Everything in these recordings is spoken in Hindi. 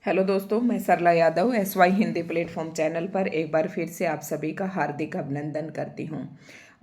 हेलो दोस्तों, मैं Sarla Yadav SY Hindi platform channel पर एक बार फिर से आप सभी का हार्दिक अभिनंदन करती हूं।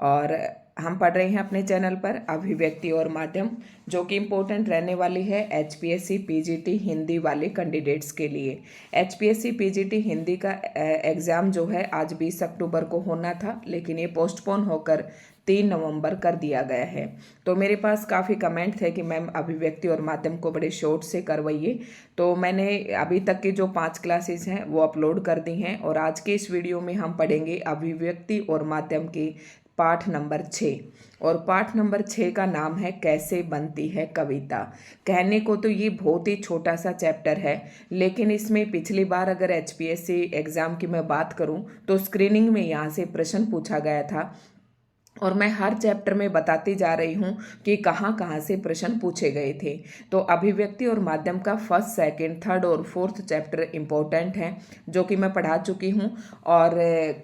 और हम पढ़ रहे हैं अपने चैनल पर अभिव्यक्ति और माध्यम, जो कि इम्पोर्टेंट रहने वाली है HPSC PGT हिंदी वाले कैंडिडेट्स के लिए। HPSC PGT हिंदी का एग्ज़ाम जो है आज 20 अक्टूबर को होना था, लेकिन ये पोस्टपोन होकर 3 नवंबर कर दिया गया है। तो मेरे पास काफ़ी कमेंट थे कि मैम अभिव्यक्ति और माध्यम को बड़े शॉर्ट से करवाइए। तो मैंने अभी तक की जो 5 क्लासेस हैं वो अपलोड कर दी हैं, और आज के इस वीडियो में हम पढ़ेंगे अभिव्यक्ति और माध्यम के पाठ नंबर 6। और पाठ नंबर 6 का नाम है कैसे बनती है कविता। कहने को तो ये बहुत ही छोटा सा चैप्टर है, लेकिन इसमें पिछली बार अगर HPSC एग्ज़ाम की मैं बात करूं तो स्क्रीनिंग में यहाँ से प्रश्न पूछा गया था, और मैं हर चैप्टर में बताती जा रही हूँ कि कहाँ कहाँ से प्रश्न पूछे गए थे। तो अभिव्यक्ति और माध्यम का फर्स्ट, सेकंड, थर्ड और फोर्थ चैप्टर इम्पोर्टेंट हैं, जो कि मैं पढ़ा चुकी हूँ। और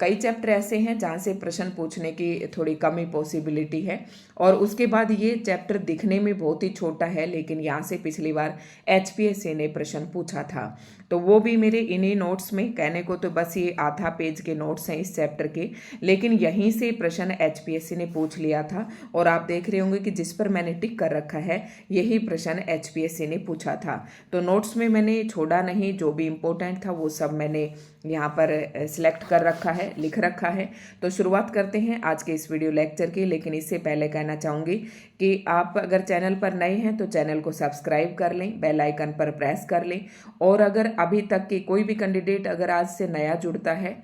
कई चैप्टर ऐसे हैं जहाँ से प्रश्न पूछने की थोड़ी कमी पॉसिबिलिटी है। और उसके बाद ये चैप्टर दिखने में बहुत ही छोटा है, लेकिन यहाँ से पिछली बार HPSC ने प्रश्न पूछा था। तो वो भी मेरे इन्हीं नोट्स में, कहने को तो बस ये आधा पेज के नोट्स हैं इस चैप्टर के, लेकिन यहीं से प्रश्न HPSC ने पूछ लिया था। और आप देख रहे होंगे कि जिस पर मैंने टिक कर रखा है यही प्रश्न HPSC ने पूछा था। तो नोट्स में मैंने छोड़ा नहीं, जो भी इम्पोर्टेंट था वो सब मैंने यहाँ पर सिलेक्ट कर रखा है, लिख रखा है। तो शुरुआत करते हैं आज के इस वीडियो लेक्चर की। लेकिन इससे पहले कहना चाहूँगी कि आप अगर चैनल पर नए हैं तो चैनल को सब्सक्राइब कर लें, बेल आइकन पर प्रेस कर लें। और अगर अभी तक की कोई भी कैंडिडेट अगर आज से नया जुड़ता है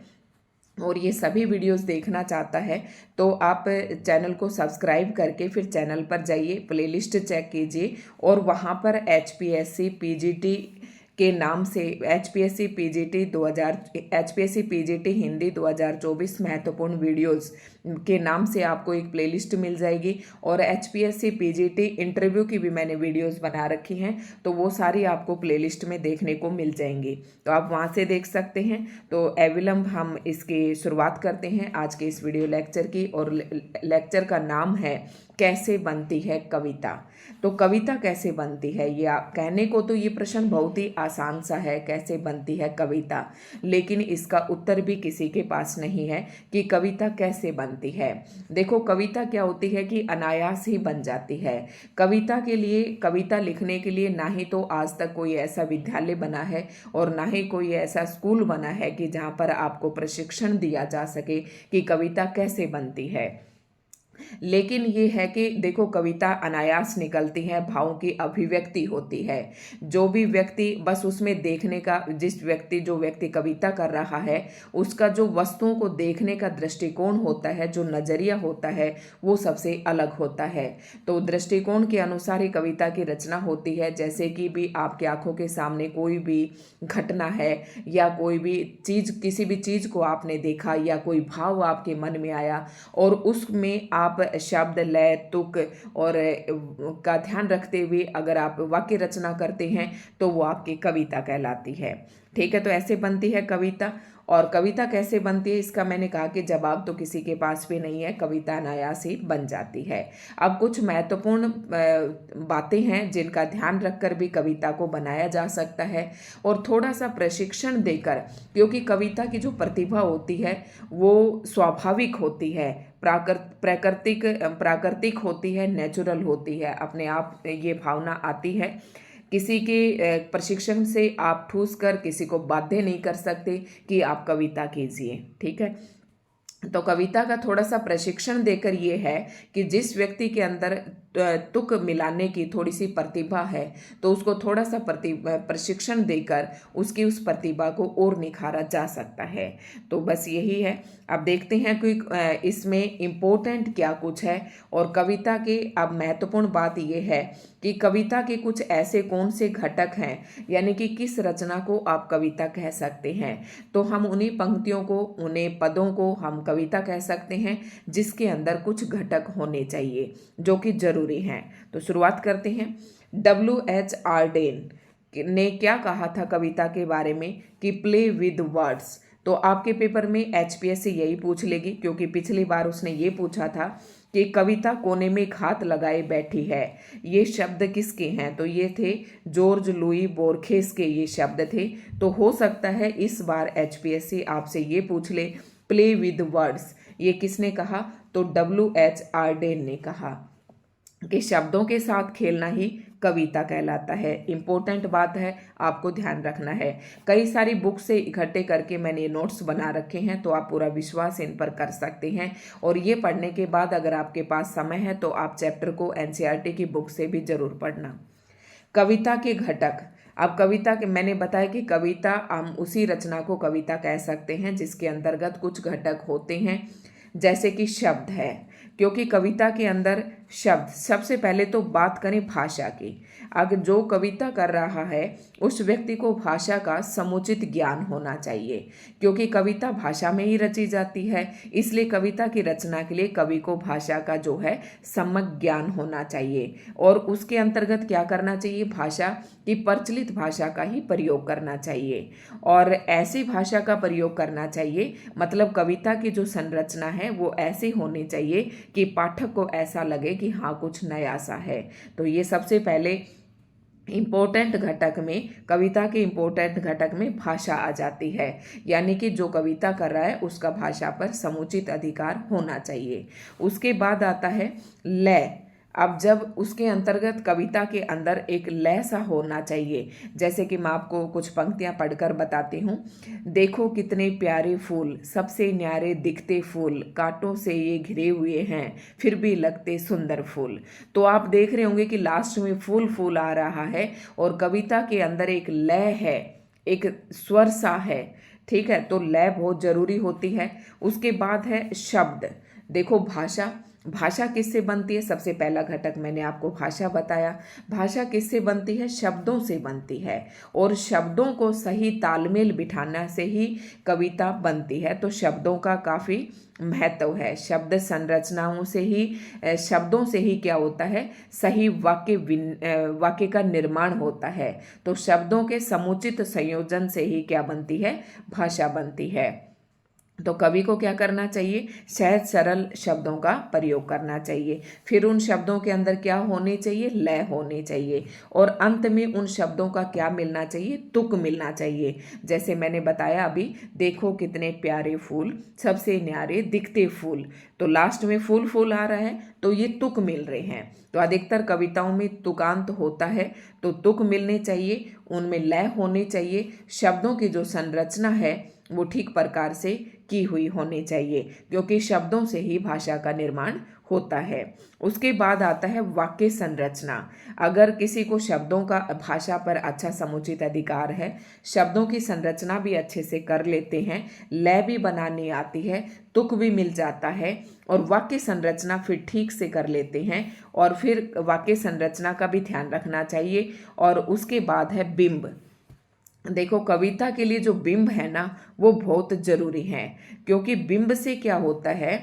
और ये सभी वीडियोस देखना चाहता है, तो आप चैनल को सब्सक्राइब करके फिर चैनल पर जाइए, प्लेलिस्ट चेक कीजिए, और वहाँ पर HPSC PGT के नाम से HPSC PGT हिंदी 2024 महत्वपूर्ण वीडियोस के नाम से आपको एक प्लेलिस्ट मिल जाएगी। और HPSC PGT इंटरव्यू की भी मैंने वीडियोस बना रखी हैं, तो वो सारी आपको प्लेलिस्ट में देखने को मिल जाएंगी, तो आप वहाँ से देख सकते हैं। तो अविलंब हम इसकी शुरुआत करते हैं आज के इस वीडियो लेक्चर की। और लेक्चर का नाम है कैसे बनती है कविता। तो कविता कैसे बनती है, ये कहने को तो ये प्रश्न बहुत ही आसान सा है, कैसे बनती है कविता, लेकिन इसका उत्तर भी किसी के पास नहीं है कि कविता कैसे बनती है। देखो, कविता क्या होती है कि अनायास ही बन जाती है। कविता के लिए, कविता लिखने के लिए ना ही तो आज तक कोई ऐसा विद्यालय बना है और ना ही कोई ऐसा स्कूल बना है कि जहाँ पर आपको प्रशिक्षण दिया जा सके कि कविता कैसे बनती है। लेकिन ये है कि देखो, कविता अनायास निकलती है, भावों की अभिव्यक्ति होती है। जो भी व्यक्ति बस उसमें देखने का, जो व्यक्ति कविता कर रहा है उसका जो वस्तुओं को देखने का दृष्टिकोण होता है, जो नजरिया होता है, वो सबसे अलग होता है। तो दृष्टिकोण के अनुसार ही कविता की रचना होती है। जैसे कि भी आपकी आंखों के सामने कोई भी घटना है, या कोई भी चीज, किसी भी चीज को आपने देखा, या कोई भाव आपके मन में आया, और उसमें आप शब्द, लय, तुक और का ध्यान रखते हुए अगर आप वाक्य रचना करते हैं तो वो आपकी कविता कहलाती है। ठीक है, तो ऐसे बनती है कविता। और कविता कैसे बनती है इसका मैंने कहा कि जवाब तो किसी के पास भी नहीं है, कविता अनायास ही बन जाती है। अब कुछ महत्वपूर्ण बातें हैं जिनका ध्यान रखकर भी कविता को बनाया जा सकता है, और थोड़ा सा प्रशिक्षण देकर, क्योंकि कविता की जो प्रतिभा होती है वो स्वाभाविक होती है, प्राकृतिक होती है, नेचुरल होती है, अपने आप ये भावना आती है। किसी के प्रशिक्षण से आप ठूस कर किसी को बाध्य नहीं कर सकते कि आप कविता कीजिए। ठीक है, तो कविता का थोड़ा सा प्रशिक्षण देकर ये है कि जिस व्यक्ति के अंदर तुक मिलाने की थोड़ी सी प्रतिभा है, तो उसको थोड़ा सा प्रशिक्षण देकर उसकी उस प्रतिभा को और निखारा जा सकता है। तो बस यही है। अब देखते हैं कि इसमें इम्पोर्टेंट क्या कुछ है। और कविता के अब महत्वपूर्ण बात यह है कि कविता के कुछ ऐसे कौन से घटक हैं, यानी कि किस रचना को आप कविता कह सकते हैं। तो हम उन्हीं पंक्तियों को, उन्हें पदों को हम कविता कह सकते हैं जिसके अंदर कुछ घटक होने चाहिए जो कि जरूरी हैं। तो शुरुआत करते हैं। WH आर्डेन ने क्या कहा था कविता के बारे में कि प्ले विद वर्ड्स। तो आपके पेपर में HPSC यही पूछ लेगी, क्योंकि पिछली बार उसने ये पूछा था कि कविता कोने में एक हाथ लगाए बैठी है। ये शब्द किसके हैं? तो ये थे जॉर्ज लुई बोर्खेस के ये शब्द थे। तो हो सकता है इस बार HPSC आपसे ये पूछ ले, प्ले विद वर्ड्स ये किसने कहा? तो WH आर्डेन ने कहा कि शब्दों के साथ खेलना ही कविता कहलाता है। इम्पोर्टेंट बात है, आपको ध्यान रखना है। कई सारी बुक से इकट्ठे करके मैंने नोट्स बना रखे हैं, तो आप पूरा विश्वास इन पर कर सकते हैं। और ये पढ़ने के बाद अगर आपके पास समय है तो आप चैप्टर को NCERT की बुक से भी जरूर पढ़ना। कविता के घटक। अब कविता के मैंने बताया कि कविता हम उसी रचना को कविता कह सकते हैं जिसके अंतर्गत कुछ घटक होते हैं, जैसे कि शब्द है, क्योंकि कविता के अंदर शब्द। सबसे पहले तो बात करें भाषा की। अगर जो कविता कर रहा है उस व्यक्ति को भाषा का समुचित ज्ञान होना चाहिए, क्योंकि कविता भाषा में ही रची जाती है। इसलिए कविता की रचना के लिए कवि को भाषा का जो है सम्यक ज्ञान होना चाहिए। और उसके अंतर्गत क्या करना चाहिए? भाषा की प्रचलित भाषा का ही प्रयोग करना चाहिए, और ऐसी भाषा का प्रयोग करना चाहिए, मतलब कविता की जो संरचना है वो ऐसी होनी चाहिए कि पाठक को ऐसा लगे कि हाँ कुछ नया सा है। तो ये सबसे पहले इम्पोर्टेंट घटक में, कविता के इम्पोर्टेंट घटक में भाषा आ जाती है, यानी कि जो कविता कर रहा है उसका भाषा पर समुचित अधिकार होना चाहिए। उसके बाद आता है लय। अब जब उसके अंतर्गत कविता के अंदर एक लय सा होना चाहिए, जैसे कि मैं आपको कुछ पंक्तियां पढ़कर बताती हूँ। देखो कितने प्यारे फूल, सबसे न्यारे दिखते फूल, कांटों से ये घिरे हुए हैं, फिर भी लगते सुंदर फूल। तो आप देख रहे होंगे कि लास्ट में फूल फूल आ रहा है और कविता के अंदर एक लय है, एक स्वर सा है। ठीक है, तो लय बहुत जरूरी होती है। उसके बाद है शब्द। देखो भाषा, भाषा किससे बनती है? सबसे पहला घटक मैंने आपको भाषा बताया। भाषा किससे बनती है? शब्दों से बनती है, और शब्दों को सही तालमेल बिठाना से ही कविता बनती है। तो शब्दों का काफ़ी महत्व है। शब्द संरचनाओं से ही, शब्दों से ही क्या होता है? सही वाक्य का निर्माण होता है। तो शब्दों के समुचित संयोजन से ही क्या बनती है? भाषा बनती है। तो कवि को क्या करना चाहिए? सहज सरल शब्दों का प्रयोग करना चाहिए। फिर उन शब्दों के अंदर क्या होने चाहिए? लय होनी चाहिए। और अंत में उन शब्दों का क्या मिलना चाहिए? तुक मिलना चाहिए। जैसे मैंने बताया अभी, देखो कितने प्यारे फूल, सबसे न्यारे दिखते फूल, तो लास्ट में फूल फूल आ रहा है, तो ये तुक मिल रहे हैं। तो अधिकतर कविताओं में तुकांत होता है, तो तुक मिलने चाहिए, उनमें लय होनी चाहिए, शब्दों की जो संरचना है वो ठीक प्रकार से की हुई होनी चाहिए, क्योंकि शब्दों से ही भाषा का निर्माण होता है। उसके बाद आता है वाक्य संरचना। अगर किसी को शब्दों का, भाषा पर अच्छा समुचित अधिकार है, शब्दों की संरचना भी अच्छे से कर लेते हैं, लय भी बनानी आती है, तुक भी मिल जाता है, और वाक्य संरचना फिर ठीक से कर लेते हैं, और फिर वाक्य संरचना का भी ध्यान रखना चाहिए। और उसके बाद है बिंब। देखो कविता के लिए जो बिंब है ना वो बहुत जरूरी है, क्योंकि बिंब से क्या होता है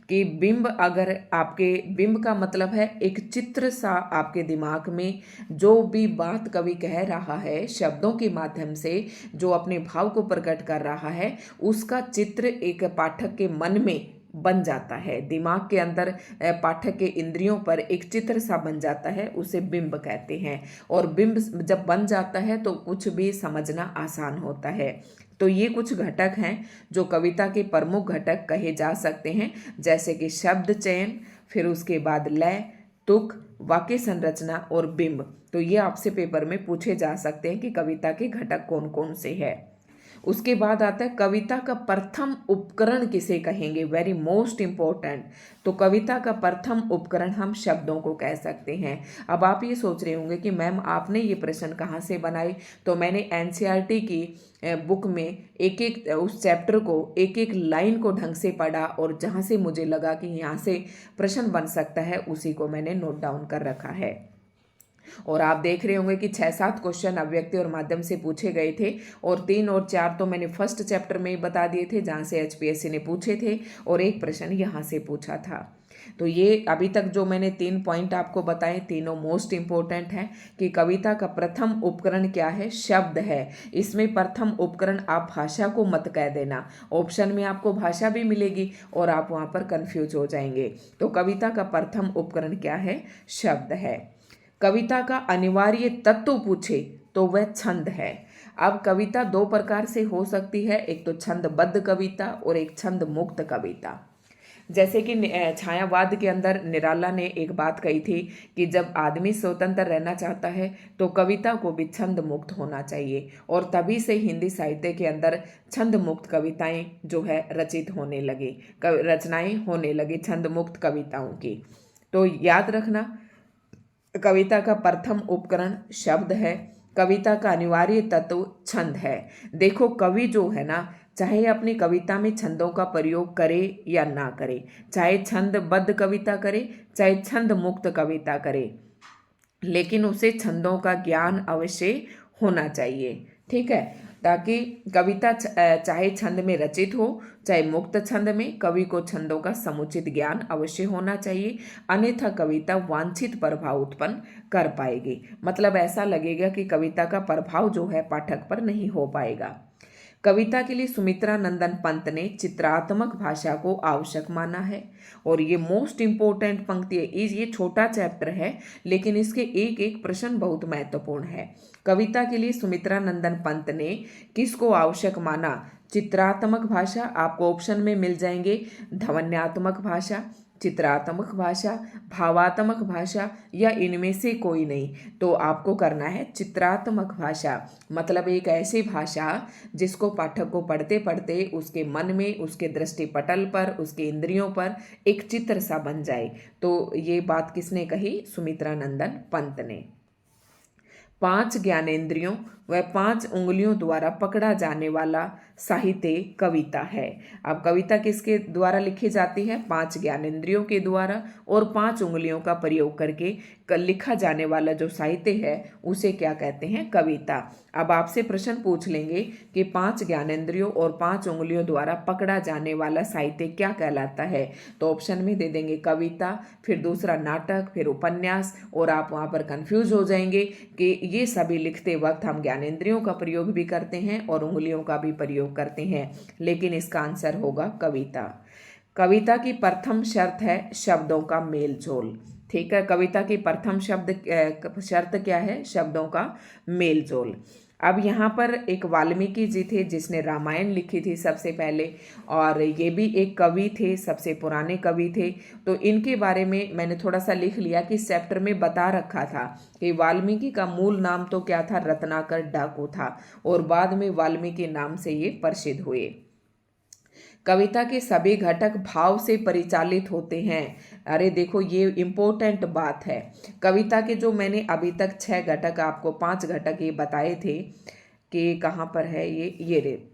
कि बिंब, अगर आपके, बिंब का मतलब है एक चित्र सा आपके दिमाग में, जो भी बात कवि कह रहा है शब्दों के माध्यम से, जो अपने भाव को प्रकट कर रहा है, उसका चित्र एक पाठक के मन में बन जाता है, दिमाग के अंदर पाठक के इंद्रियों पर एक चित्र सा बन जाता है, उसे बिंब कहते हैं। और बिंब जब बन जाता है तो कुछ भी समझना आसान होता है। तो ये कुछ घटक हैं जो कविता के प्रमुख घटक कहे जा सकते हैं, जैसे कि शब्द चयन, फिर उसके बाद लय, तुक, वाक्य संरचना और बिंब। तो ये आपसे पेपर में पूछे जा सकते हैं कि कविता के घटक कौन कौन से हैं। उसके बाद आता है कविता का प्रथम उपकरण किसे कहेंगे? Very most important. तो कविता का प्रथम उपकरण हम शब्दों को कह सकते हैं। अब आप ये सोच रहे होंगे कि मैम आपने ये प्रश्न कहाँ से बनाए? तो मैंने NCERT की बुक में एक एक उस चैप्टर को, एक एक लाइन को ढंग से पढ़ा, और जहाँ से मुझे लगा कि यहाँ से प्रश्न बन सकता है उसी को मैंने नोट डाउन कर रखा है। और आप देख रहे होंगे कि 6-7 क्वेश्चन अव्यक्ति और माध्यम से पूछे गए थे, और 3 और 4 तो मैंने फर्स्ट चैप्टर में ही बता दिए थे जहाँ से HPSC ने पूछे थे, और एक प्रश्न यहाँ से पूछा था। तो ये अभी तक जो मैंने 3 पॉइंट आपको बताए, तीनों मोस्ट इंपॉर्टेंट हैं कि कविता का प्रथम उपकरण क्या है, शब्द है। इसमें प्रथम उपकरण आप भाषा को मत कह देना, ऑप्शन में आपको भाषा भी मिलेगी और आप वहां पर कंफ्यूज हो जाएंगे। तो कविता का प्रथम उपकरण क्या है, शब्द है। कविता का अनिवार्य तत्व पूछे तो वह छंद है। अब कविता दो प्रकार से हो सकती है, एक तो छंदबद्ध कविता और एक छंद मुक्त कविता। जैसे कि छायावाद के अंदर निराला ने एक बात कही थी कि जब आदमी स्वतंत्र रहना चाहता है तो कविता को भी छंद मुक्त होना चाहिए, और तभी से हिंदी साहित्य के अंदर छंद मुक्त कविताएं जो है रचित होने लगी, रचनाएं होने लगी छंद मुक्त कविताओं की। तो याद रखना, कविता का प्रथम उपकरण शब्द है, कविता का अनिवार्य तत्व छंद है। देखो कवि जो है ना, चाहे अपनी कविता में छंदों का प्रयोग करे या ना करे, चाहे छंदबद्ध कविता करे चाहे छंद मुक्त कविता करे, लेकिन उसे छंदों का ज्ञान अवश्य होना चाहिए। ठीक है, ताकि कविता चाहे छंद में रचित हो चाहे मुक्त छंद में, कवि को छंदों का समुचित ज्ञान अवश्य होना चाहिए, अन्यथा कविता वांछित प्रभाव उत्पन्न कर पाएगी। मतलब ऐसा लगेगा कि कविता का प्रभाव जो है पाठक पर नहीं हो पाएगा। कविता के लिए सुमित्रा नंदन पंत ने चित्रात्मक भाषा को आवश्यक माना है, और ये मोस्ट इंपोर्टेंट पंक्ति है। ये छोटा चैप्टर है लेकिन इसके एक एक प्रश्न बहुत महत्वपूर्ण है। कविता के लिए सुमित्रा नंदन पंत ने किसको आवश्यक माना, चित्रात्मक भाषा, आपको ऑप्शन में मिल जाएंगे ध्वन्यात्मक भाषा, चित्रात्मक भाषा, भावात्मक भाषा या इनमें से कोई नहीं। तो आपको करना है चित्रात्मक भाषा, मतलब एक ऐसी भाषा जिसको पाठक को पढ़ते पढ़ते उसके मन में, उसके दृष्टिपटल पर, उसके इंद्रियों पर एक चित्र सा बन जाए। तो ये बात किसने कही, सुमित्रा नंदन पंत ने। 5 ज्ञानेंद्रियों व 5 उंगलियों द्वारा पकड़ा जाने वाला साहित्य कविता है। अब कविता किसके द्वारा लिखी जाती है, 5 ज्ञानेंद्रियों के द्वारा और 5 उंगलियों का प्रयोग करके लिखा जाने वाला जो साहित्य है उसे क्या कहते हैं, कविता। अब आपसे प्रश्न पूछ लेंगे कि 5 ज्ञानेंद्रियों और 5 उंगलियों द्वारा पकड़ा जाने वाला साहित्य क्या कहलाता है, तो ऑप्शन में दे देंगे कविता, फिर दूसरा नाटक, फिर उपन्यास, और आप वहां पर कंफ्यूज हो जाएंगे कि ये सभी लिखते वक्त हम ज्ञानेंद्रियों का प्रयोग भी करते हैं और उंगलियों का भी प्रयोग करते हैं, लेकिन इसका आंसर होगा कविता। कविता की प्रथम शर्त है शब्दों का मेल जोल। ठीक है, कविता की प्रथम शर्त क्या है, शब्दों का मेल जोल। अब यहाँ पर एक वाल्मीकि जी थे जिसने रामायण लिखी थी सबसे पहले, और ये भी एक कवि थे, सबसे पुराने कवि थे। तो इनके बारे में मैंने थोड़ा सा लिख लिया कि चैप्टर में बता रखा था कि वाल्मीकि का मूल नाम तो क्या था, रत्नाकर डाकू था, और बाद में वाल्मीकि नाम से ये प्रसिद्ध हुए। कविता के सभी घटक भाव से परिचालित होते हैं। अरे देखो ये इम्पोर्टेंट बात है, कविता के जो मैंने अभी तक 6 घटक, आपको 5 घटक ये बताए थे कि कहाँ पर है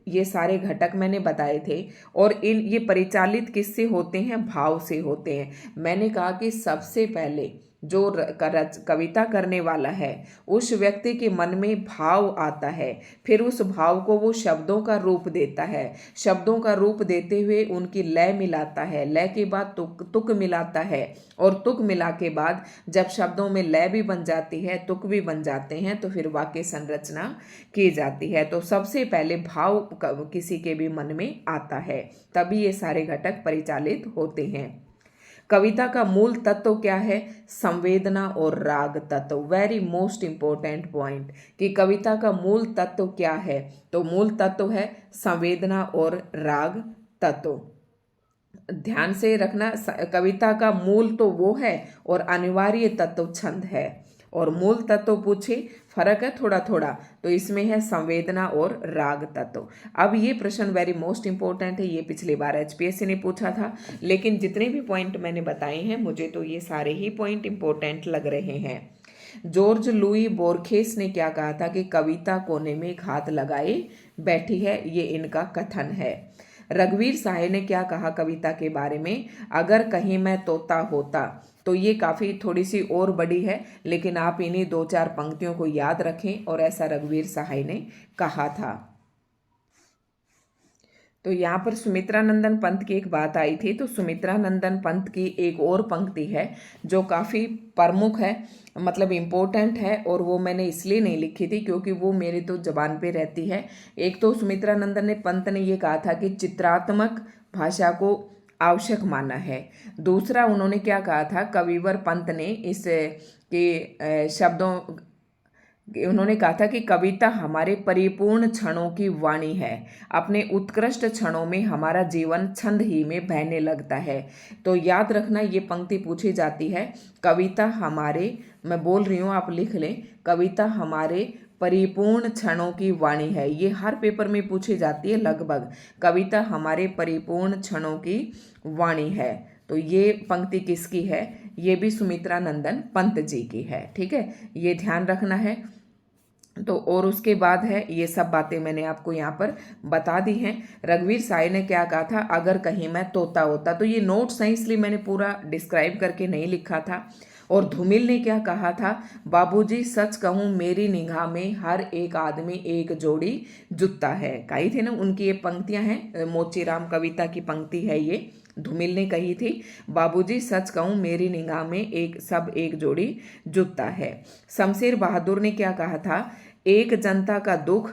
ये सारे घटक मैंने बताए थे, और ये परिचालित किससे होते हैं, भाव से होते हैं। मैंने कहा कि सबसे पहले जो कविता करने वाला है उस व्यक्ति के मन में भाव आता है, फिर उस भाव को वो शब्दों का रूप देता है, शब्दों का रूप देते हुए उनकी लय मिलाता है, लय के बाद तुक मिलाता है, और तुक मिला के बाद जब शब्दों में लय भी बन जाती है, तुक भी बन जाते हैं, तो फिर वाक्य संरचना की जाती है। तो सबसे पहले भाव किसी के भी मन में आता है, तभी ये सारे घटक परिचालित होते हैं। कविता का मूल तत्व क्या है, संवेदना और राग तत्व। वेरी मोस्ट इंपॉर्टेंट पॉइंट कि कविता का मूल तत्व क्या है, तो मूल तत्व है संवेदना और राग तत्व। ध्यान से रखना, कविता का मूल तो वो है और अनिवार्य तत्व छंद है, और मूल तत्व पूछे फर्क है थोड़ा थोड़ा, तो इसमें है संवेदना और राग तत्व। अब ये प्रश्न वेरी मोस्ट इंपॉर्टेंट है, ये पिछली बार HPSC ने पूछा था, लेकिन जितने भी पॉइंट मैंने बताए हैं मुझे तो ये सारे ही पॉइंट इंपॉर्टेंट लग रहे हैं। जॉर्ज लुई बोर्खेस ने क्या कहा था कि कविता कोने में एक हाथ लगाए बैठी है, ये इनका कथन है। रघुवीर साहे ने क्या कहा कविता के बारे में, अगर कहीं मैं तोता होता, तो ये काफ़ी थोड़ी सी और बड़ी है, लेकिन आप इन्हीं 2-4 पंक्तियों को याद रखें, और ऐसा रघुवीर साहे ने कहा था। तो यहाँ पर सुमित्रा नंदन पंत की एक बात आई थी। तो सुमित्रा नंदन पंत की एक और पंक्ति है जो काफ़ी प्रमुख है, मतलब इम्पोर्टेंट है, और वो मैंने इसलिए नहीं लिखी थी क्योंकि वो मेरी तो जबान पे रहती है। एक तो सुमित्रा नंदन पंत ने ये कहा था कि चित्रात्मक भाषा को आवश्यक माना है। दूसरा उन्होंने क्या कहा था, कविवर पंत ने इस के शब्दों, उन्होंने कहा था कि कविता हमारे परिपूर्ण क्षणों की वाणी है, अपने उत्कृष्ट क्षणों में हमारा जीवन छंद ही में बहने लगता है। तो याद रखना, ये पंक्ति पूछी जाती है, कविता हमारे, मैं बोल रही हूँ आप लिख लें, कविता हमारे परिपूर्ण क्षणों की वाणी है। ये हर पेपर में पूछी जाती है लगभग, कविता हमारे परिपूर्ण क्षणों की वाणी है। तो ये पंक्ति किसकी है, ये भी सुमित्रा नंदन पंत जी की है। ठीक है, ये ध्यान रखना है। तो और उसके बाद है, ये सब बातें मैंने आपको यहाँ पर बता दी हैं। रघुवीर साय ने क्या कहा था, अगर कहीं मैं तोता होता, तो ये नोट्स हैं इसलिए मैंने पूरा डिस्क्राइब करके नहीं लिखा था। और धूमिल ने क्या कहा था, बाबूजी सच कहूँ मेरी निगाह में हर एक आदमी एक जोड़ी जूता है। कही थी ना, उनकी ये पंक्तियां हैं, मोचीराम कविता की पंक्ति है ये, धूमिल ने कही थी, बाबूजी सच कहूँ मेरी निगाह में एक जोड़ी जूता है। शमशेर बहादुर ने क्या कहा था, एक जनता का दुख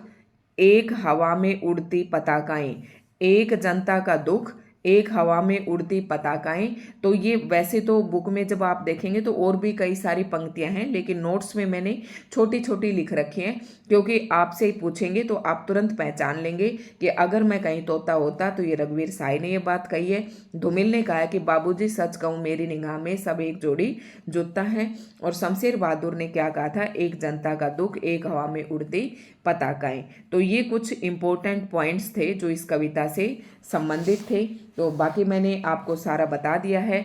एक हवा में उड़ती पताकाएं, एक जनता का दुख एक हवा में उड़ती पताकाएं। तो ये वैसे तो बुक में जब आप देखेंगे तो और भी कई सारी पंक्तियां हैं, लेकिन नोट्स में मैंने छोटी छोटी लिख रखी हैं क्योंकि आपसे पूछेंगे तो आप तुरंत पहचान लेंगे कि अगर मैं कहीं तोता होता तो ये रघुवीर साय ने ये बात कही है। धूमिल ने कहा कि बाबूजी सच कहूँ मेरी निगाह में सब एक जोड़ी जूता है। और शमशेर बहादुर ने क्या कहा था, एक जनता का दुख एक हवा में उड़ती पताकाएं। तो ये कुछ इंपॉर्टेंट पॉइंट्स थे जो इस कविता से संबंधित थे। तो बाकी मैंने आपको सारा बता दिया है।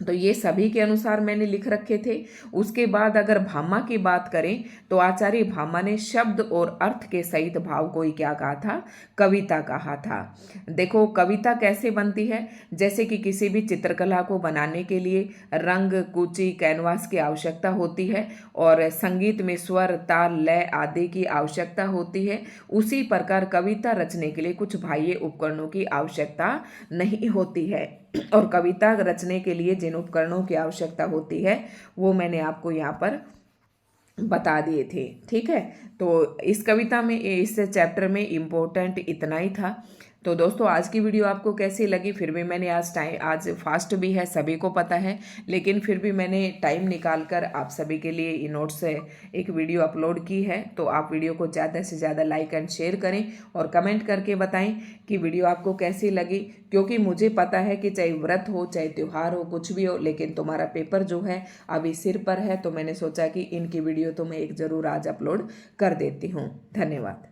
तो ये सभी के अनुसार मैंने लिख रखे थे। उसके बाद अगर भामा की बात करें तो आचार्य भामा ने शब्द और अर्थ के सहित भाव को ही क्या कहा था, कविता कहा था। देखो कविता कैसे बनती है, जैसे कि किसी भी चित्रकला को बनाने के लिए रंग, कुची, कैनवास की आवश्यकता होती है और संगीत में स्वर, ताल, लय आदि की आवश्यकता होती है। उसी प्रकार कविता रचने के लिए कुछ बाह्य उपकरणों की आवश्यकता नहीं होती है। और कविता रचने के लिए जिन उपकरणों की आवश्यकता होती है वो मैंने आपको यहाँ पर बता दिए थे। ठीक है, तो इस कविता में, इस चैप्टर में इम्पोर्टेंट इतना ही था। तो दोस्तों आज की वीडियो आपको कैसी लगी, फिर भी मैंने आज फास्ट भी है सभी को पता है, लेकिन फिर भी मैंने टाइम निकाल कर आप सभी के लिए ये नोट्स से एक वीडियो अपलोड की है। तो आप वीडियो को ज़्यादा से ज़्यादा लाइक एंड शेयर करें और कमेंट करके बताएं कि वीडियो आपको कैसी लगी, क्योंकि मुझे पता है कि चाहे व्रत हो चाहे त्यौहार हो कुछ भी हो, लेकिन तुम्हारा पेपर जो है अभी सिर पर है। तो मैंने सोचा कि इनकी वीडियो तो मैं एक ज़रूर आज अपलोड कर देती हूँ। धन्यवाद।